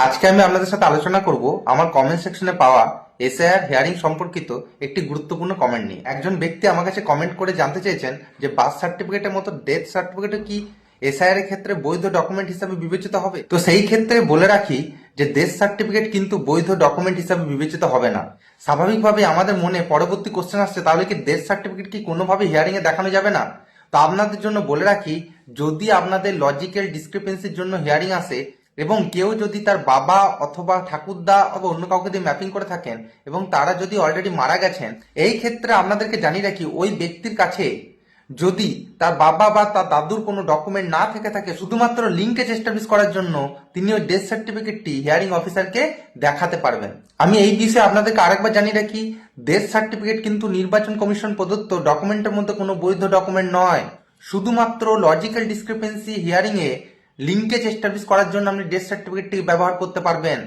আজকে আমি আপনাদের সাথে আলোচনা করব আমার কমেন্ট সেকশনে পাওয়া এসআইআর হিয়ারিং সম্পর্কিত একটি গুরুত্বপূর্ণ কমেন্ট নিয়ে। একজন ব্যক্তি আমার কাছে কমেন্ট করে জানতে চেয়েছেন যে বার্থ সার্টিফিকেটের মতো ডেথ সার্টিফিকেটও কি এসআইআর এর ক্ষেত্রে বৈধ ডকুমেন্ট হিসাবে বিবেচিত হবে। তো সেই ক্ষেত্রে বলে রাখি যে ডেথ সার্টিফিকেট কিন্তু বৈধ ডকুমেন্ট হিসাবে বিবেচিত হবে না। স্বাভাবিকভাবে আমাদের মনে পরবর্তী কোশ্চেন আসছে, তাহলে কি ডেথ সার্টিফিকেট কি কোনোভাবে হিয়ারিং এ দেখানো যাবে না? তো আপনাদের জন্য বলে রাখি, যদি আপনাদের লজিক্যাল ডিসক্রিপেন্সির জন্য হিয়ারিং আসে এবং কেউ যদি তার বাবা অথবা ঠাকুরদা অথবা অন্য কাউকে দিয়ে ম্যাপিং করে থাকেন এবং তারা যদি অলরেডি মারা গেছেন, এই ক্ষেত্রে আপনাদেরকে জানিয়ে রাখি ওই ব্যক্তির কাছে যদি তার বাবা বা তার দাদুর কোনো ডকুমেন্ট না থেকে থাকে, শুধুমাত্র লিঙ্কেজ এস্টাবলিশ করার জন্য তিনি ওই ডেথ সার্টিফিকেটটি হিয়ারিং অফিসারকে দেখাতে পারবেন। আমি এই বিষয়ে আপনাদেরকে আরেকবার জানিয়ে রাখি, ডেথ সার্টিফিকেট কিন্তু নির্বাচন কমিশন প্রদত্ত ডকুমেন্টের মধ্যে কোনো বৈধ ডকুমেন্ট নয়। শুধুমাত্র লজিক্যাল ডিসক্রিপেন্সি হিয়ারিং এ লিঙ্কেজ এস্টাবলিশ করার জন্য আপনি ডেথ সার্টিফিকেটটি ব্যবহার করতে পারবেন।